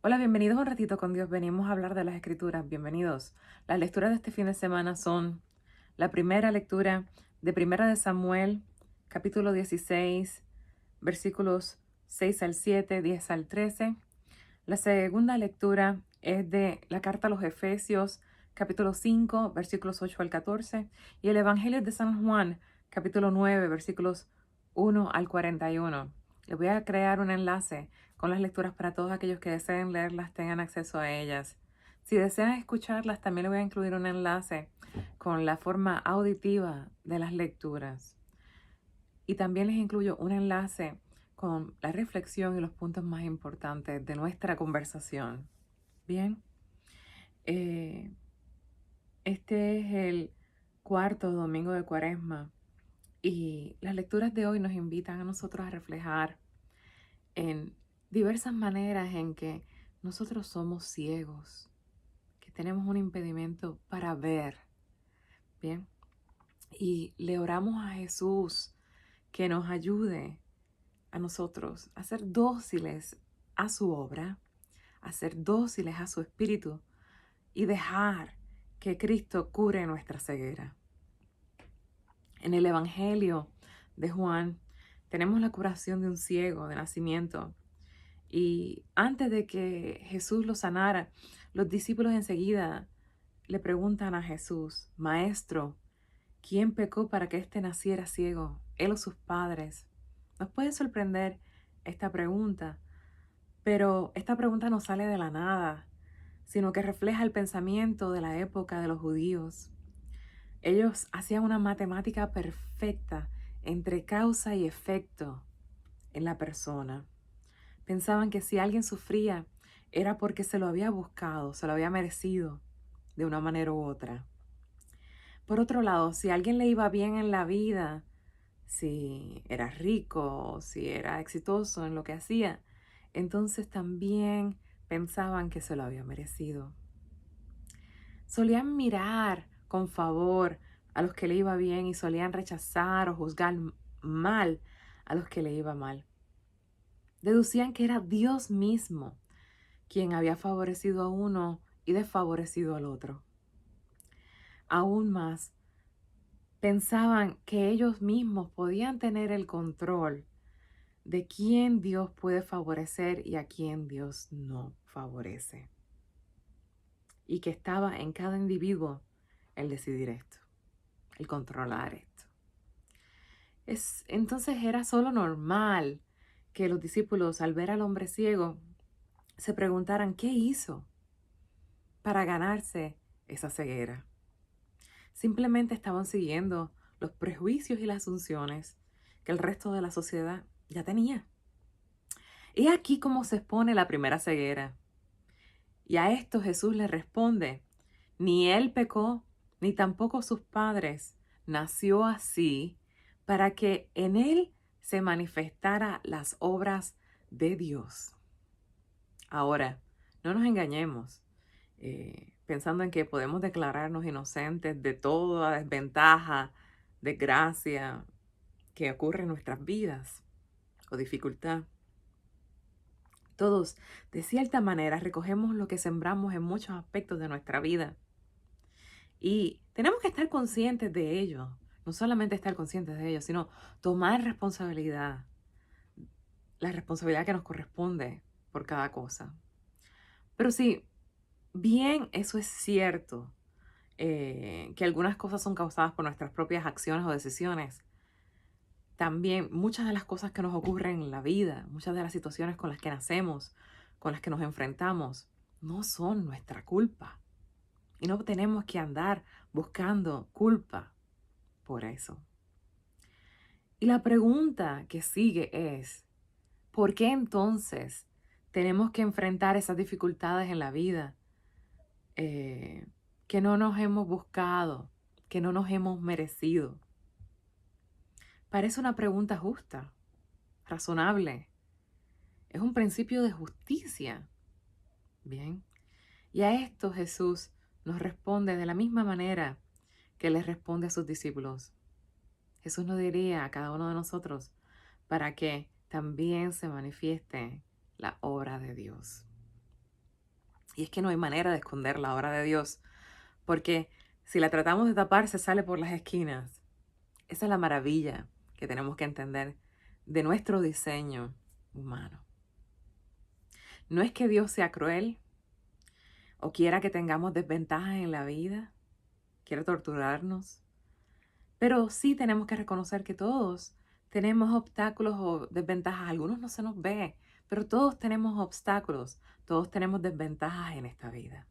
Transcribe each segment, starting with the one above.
Hola, bienvenidos a un ratito con Dios. Venimos a hablar de las Escrituras. Bienvenidos. Las lecturas de este fin de semana son la primera lectura de Primera de Samuel, capítulo 16, versículos 6 al 7, 10 al 13. La segunda lectura es de la carta a los Efesios, capítulo 5, versículos 8 al 14. Y el Evangelio de San Juan, capítulo 9, versículos 1 al 41. Les voy a crear un enlace con las lecturas para todos aquellos que deseen leerlas, tengan acceso a ellas. Si desean escucharlas, también les voy a incluir un enlace con la forma auditiva de las lecturas. Y también les incluyo un enlace con la reflexión y los puntos más importantes de nuestra conversación. Bien, eh, este es el cuarto domingo de Cuaresma y las lecturas de hoy nos invitan a nosotros a reflejar en diversas maneras en que nosotros somos ciegos, que tenemos un impedimento para ver. Bien, y le oramos a Jesús que nos ayude a nosotros a ser dóciles a su obra, a ser dóciles a su espíritu y dejar que Cristo cure nuestra ceguera. En el Evangelio de Juan tenemos la curación de un ciego de nacimiento y antes de que Jesús lo sanara, los discípulos enseguida le preguntan a Jesús: Maestro, ¿quién pecó para que éste naciera ciego, él o sus padres? Nos puede sorprender esta pregunta, pero esta pregunta no sale de la nada, sino que refleja el pensamiento de la época de los judíos. Ellos hacían una matemática perfecta entre causa y efecto en la persona. Pensaban que si alguien sufría era porque se lo había buscado, se lo había merecido de una manera u otra. Por otro lado, si a alguien le iba bien en la vida, si era rico, si era exitoso en lo que hacía, entonces también pensaban que se lo había merecido. Solían mirar con favor a los que le iba bien y solían rechazar o juzgar mal a los que le iba mal. Deducían que era Dios mismo quien había favorecido a uno y desfavorecido al otro. Aún más, pensaban que ellos mismos podían tener el control de quién Dios puede favorecer y a quién Dios no favorece. Y que estaba en cada individuo el decidir esto, el controlar esto. Entonces era solo normal que los discípulos, al ver al hombre ciego, se preguntaran qué hizo para ganarse esa ceguera. Simplemente estaban siguiendo los prejuicios y las asunciones que el resto de la sociedad ya tenía. He aquí cómo se expone la primera ceguera. Y a esto Jesús le responde: ni él pecó, ni tampoco sus padres. Nació así para que en él se manifestara las obras de Dios. Ahora, no nos engañemos, pensando en que podemos declararnos inocentes de toda desventaja, desgracia que ocurre en nuestras vidas o dificultad. Todos, de cierta manera, recogemos lo que sembramos en muchos aspectos de nuestra vida. Y tenemos que estar conscientes de ello. No solamente estar conscientes de ello, sino tomar responsabilidad. La responsabilidad que nos corresponde por cada cosa. Pero sí, bien, eso es cierto, que algunas cosas son causadas por nuestras propias acciones o decisiones. También muchas de las cosas que nos ocurren en la vida, muchas de las situaciones con las que nacemos, con las que nos enfrentamos, no son nuestra culpa. Y no tenemos que andar buscando culpa por eso. Y la pregunta que sigue es: ¿por qué entonces tenemos que enfrentar esas dificultades en la vida que no nos hemos buscado, que no nos hemos merecido? Parece una pregunta justa, razonable. Es un principio de justicia. Bien. Y a esto Jesús nos responde de la misma manera que le responde a sus discípulos. Jesús nos diría a cada uno de nosotros para que también se manifieste la obra de Dios. Y es que no hay manera de esconder la obra de Dios, porque si la tratamos de tapar, se sale por las esquinas. Esa es la maravilla que tenemos que entender de nuestro diseño humano. No es que Dios sea cruel o quiera que tengamos desventajas en la vida, quiera torturarnos, pero sí tenemos que reconocer que todos tenemos obstáculos o desventajas. Algunos no se nos ve, pero todos tenemos obstáculos, todos tenemos desventajas en esta vida.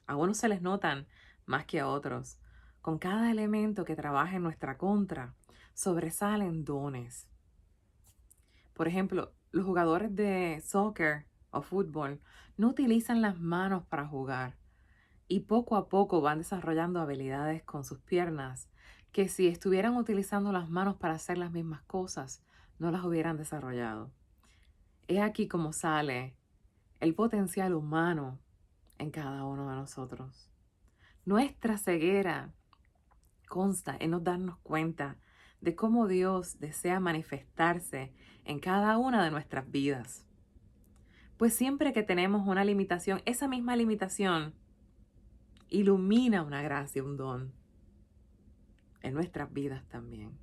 A unos se les notan más que a otros. Con cada elemento que trabaja en nuestra contra, sobresalen dones. Por ejemplo, los jugadores de soccer o fútbol no utilizan las manos para jugar y poco a poco van desarrollando habilidades con sus piernas que si estuvieran utilizando las manos para hacer las mismas cosas, no las hubieran desarrollado. Es aquí como sale el potencial humano en cada uno de nosotros. Nuestra ceguera consta en no darnos cuenta de cómo Dios desea manifestarse en cada una de nuestras vidas. Pues siempre que tenemos una limitación, esa misma limitación ilumina una gracia, un don en nuestras vidas también.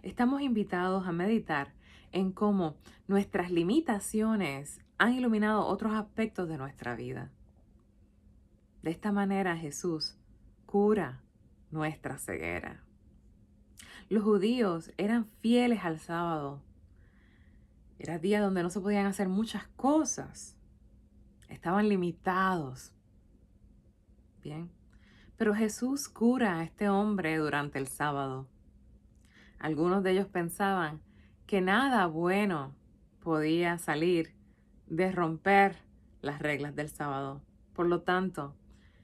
Estamos invitados a meditar en cómo nuestras limitaciones han iluminado otros aspectos de nuestra vida. De esta manera Jesús cura nuestra ceguera. Los judíos eran fieles al sábado. Era día donde no se podían hacer muchas cosas. Estaban limitados. Bien. Pero Jesús cura a este hombre durante el sábado. Algunos de ellos pensaban que nada bueno podía salir de romper las reglas del sábado. Por lo tanto,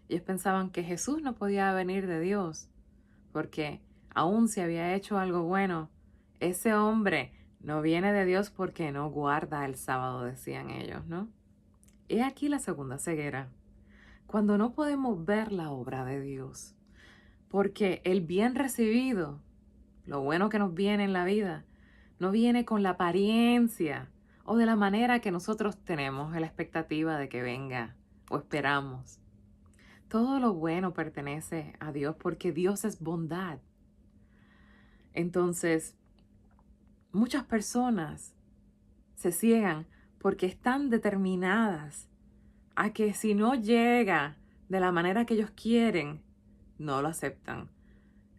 ellos pensaban que Jesús no podía venir de Dios, porque aun si había hecho algo bueno, ese hombre no viene de Dios porque no guarda el sábado, decían ellos, ¿no? He aquí la segunda ceguera, cuando no podemos ver la obra de Dios, porque el bien recibido, lo bueno que nos viene en la vida, no viene con la apariencia o de la manera que nosotros tenemos la expectativa de que venga o esperamos. Todo lo bueno pertenece a Dios porque Dios es bondad. Entonces, muchas personas se ciegan porque están determinadas a que si no llega de la manera que ellos quieren, no lo aceptan.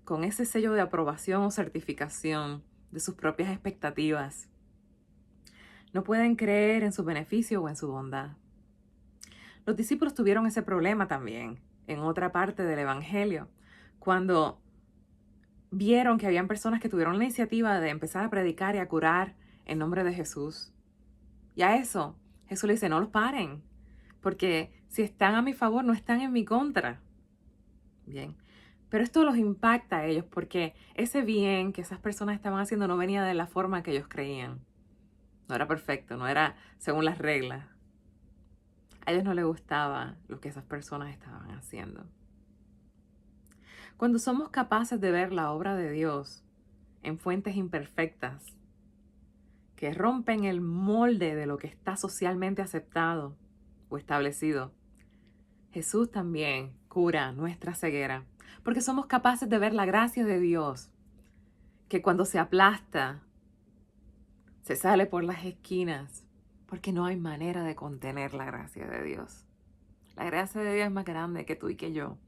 Con ese sello de aprobación o certificación de sus propias expectativas. No pueden creer en su beneficio o en su bondad. Los discípulos tuvieron ese problema también en otra parte del Evangelio, cuando vieron que habían personas que tuvieron la iniciativa de empezar a predicar y a curar en nombre de Jesús. Y a eso Jesús le dice, no los paren, porque si están a mi favor, no están en mi contra. Bien, pero esto los impacta a ellos porque ese bien que esas personas estaban haciendo no venía de la forma que ellos creían. No era perfecto, no era según las reglas. A ellos no les gustaba lo que esas personas estaban haciendo. Cuando somos capaces de ver la obra de Dios en fuentes imperfectas, que rompen el molde de lo que está socialmente aceptado o establecido, Jesús también cura nuestra ceguera, porque somos capaces de ver la gracia de Dios, que cuando se aplasta, se sale por las esquinas, porque no hay manera de contener la gracia de Dios. La gracia de Dios es más grande que tú y que yo,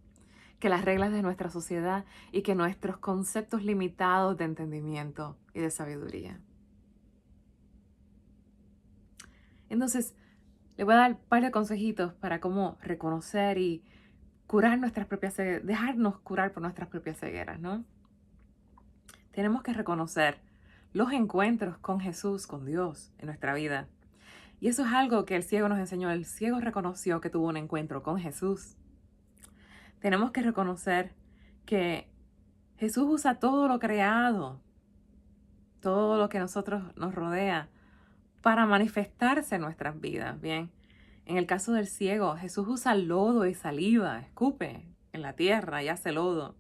que las reglas de nuestra sociedad y que nuestros conceptos limitados de entendimiento y de sabiduría. Entonces, le voy a dar un par de consejitos para cómo reconocer y curar nuestras propias cegueras, dejarnos curar por nuestras propias cegueras, ¿no? Tenemos que reconocer los encuentros con Jesús, con Dios en nuestra vida. Y eso es algo que el ciego nos enseñó. El ciego reconoció que tuvo un encuentro con Jesús. Tenemos que reconocer que Jesús usa todo lo creado, todo lo que nos rodea, para manifestarse en nuestras vidas, ¿bien? En el caso del ciego, Jesús usa lodo y saliva, escupe en la tierra y hace lodo.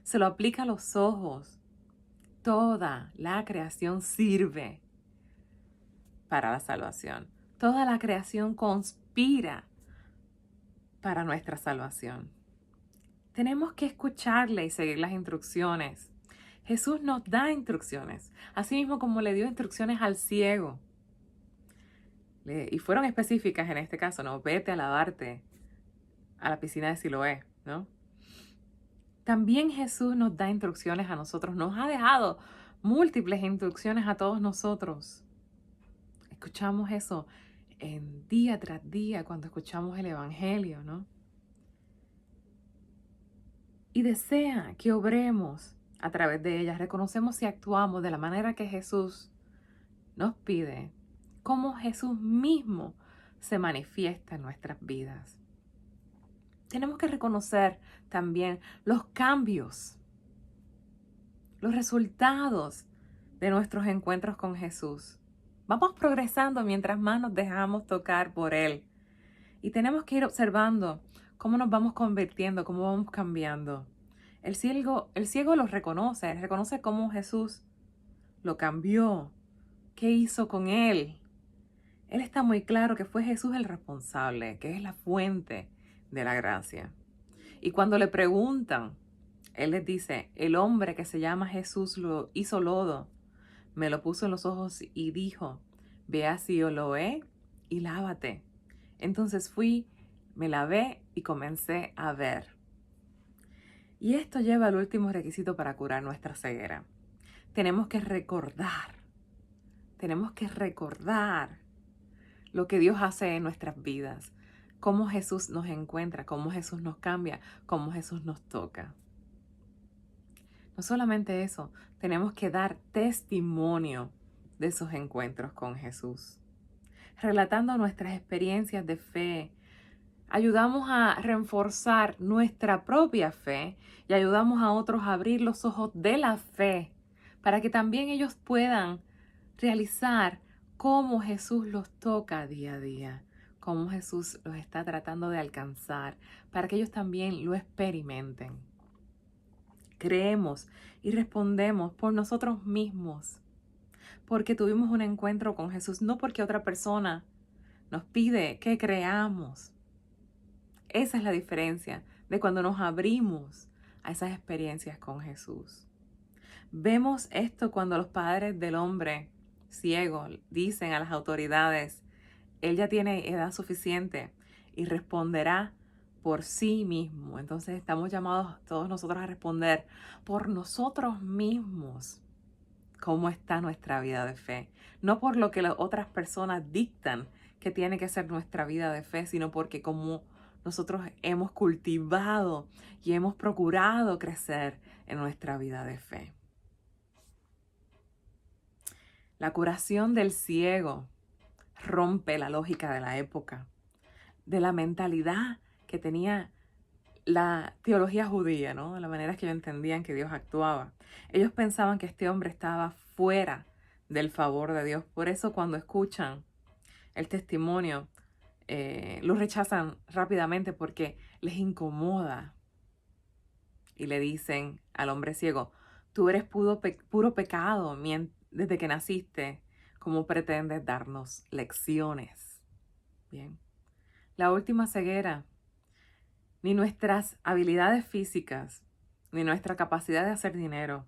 Se lo aplica a los ojos. Toda la creación sirve para la salvación. Toda la creación conspira para nuestra salvación. Tenemos que escucharle y seguir las instrucciones. Jesús nos da instrucciones, así mismo como le dio instrucciones al ciego. Y fueron específicas en este caso, ¿no? Vete a lavarte a la piscina de Siloé, ¿no? También Jesús nos da instrucciones a nosotros, nos ha dejado múltiples instrucciones a todos nosotros. Escuchamos eso en día tras día cuando escuchamos el Evangelio, ¿no? Y desea que obremos a través de ellas. Reconocemos y actuamos de la manera que Jesús nos pide, cómo Jesús mismo se manifiesta en nuestras vidas. Tenemos que reconocer también los cambios, los resultados de nuestros encuentros con Jesús. Vamos progresando mientras más nos dejamos tocar por Él. Y tenemos que ir observando cómo nos vamos convirtiendo, cómo vamos cambiando. El ciego lo reconoce cómo Jesús lo cambió, qué hizo con él. Él está muy claro que fue Jesús el responsable, que es la fuente de la gracia. Y cuando le preguntan, Él les dice, el hombre que se llama Jesús lo hizo lodo, me lo puso en los ojos y dijo, ve a Siloé y lávate. Entonces fui, me lavé y comencé a ver. Y esto lleva al último requisito para curar nuestra ceguera. Tenemos que recordar lo que Dios hace en nuestras vidas, cómo Jesús nos encuentra, cómo Jesús nos cambia, cómo Jesús nos toca. No solamente eso, tenemos que dar testimonio de esos encuentros con Jesús, relatando nuestras experiencias de fe. Ayudamos a reforzar nuestra propia fe y ayudamos a otros a abrir los ojos de la fe para que también ellos puedan realizar cómo Jesús los toca día a día, cómo Jesús los está tratando de alcanzar, para que ellos también lo experimenten. Creemos y respondemos por nosotros mismos, porque tuvimos un encuentro con Jesús, no porque otra persona nos pide que creamos. Esa es la diferencia de cuando nos abrimos a esas experiencias con Jesús. Vemos esto cuando los padres del hombre ciego dicen a las autoridades, él ya tiene edad suficiente y responderá por sí mismo. Entonces estamos llamados todos nosotros a responder por nosotros mismos cómo está nuestra vida de fe. No por lo que las otras personas dictan que tiene que ser nuestra vida de fe, sino porque como nosotros hemos cultivado y hemos procurado crecer en nuestra vida de fe. La curación del ciego rompe la lógica de la época, de la mentalidad que tenía la teología judía, ¿no? De la manera que ellos entendían que Dios actuaba. Ellos pensaban que este hombre estaba fuera del favor de Dios. Por eso cuando escuchan el testimonio, lo rechazan rápidamente porque les incomoda. Y le dicen al hombre ciego, tú eres puro pecado desde que naciste, ¿cómo pretendes darnos lecciones? Bien. La última ceguera, ni nuestras habilidades físicas, ni nuestra capacidad de hacer dinero,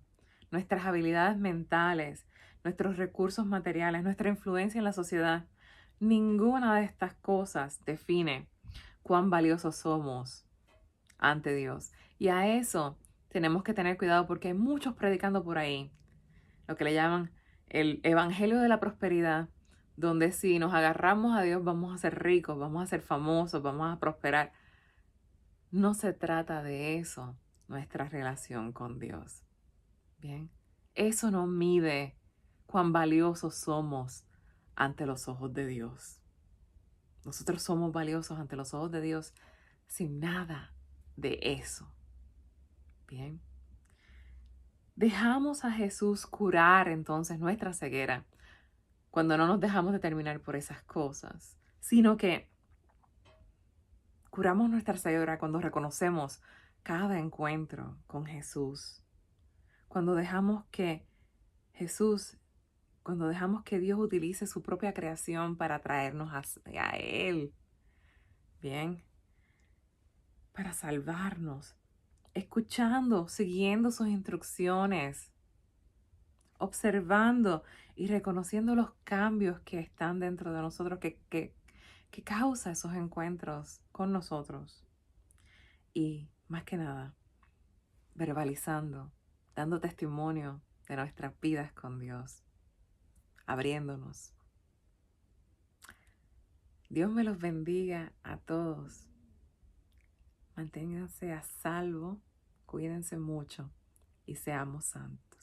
nuestras habilidades mentales, nuestros recursos materiales, nuestra influencia en la sociedad, ninguna de estas cosas define cuán valiosos somos ante Dios. Y a eso tenemos que tener cuidado porque hay muchos predicando por ahí, lo que le llaman el evangelio de la prosperidad, donde si nos agarramos a Dios vamos a ser ricos, vamos a ser famosos, vamos a prosperar. No se trata de eso, nuestra relación con Dios. Bien, eso no mide cuán valiosos somos ante los ojos de Dios. Nosotros somos valiosos ante los ojos de Dios sin nada de eso. Bien. Dejamos a Jesús curar entonces nuestra ceguera cuando no nos dejamos determinar por esas cosas, sino que curamos nuestra ceguera cuando reconocemos cada encuentro con Jesús. Cuando dejamos que Dios utilice su propia creación para traernos a Él. Bien. para salvarnos, escuchando, siguiendo sus instrucciones, observando y reconociendo los cambios que están dentro de nosotros, que causa esos encuentros con nosotros. Y más que nada, verbalizando, dando testimonio de nuestras vidas con Dios, abriéndonos. Dios me los bendiga a todos. Manténganse a salvo, cuídense mucho y seamos santos.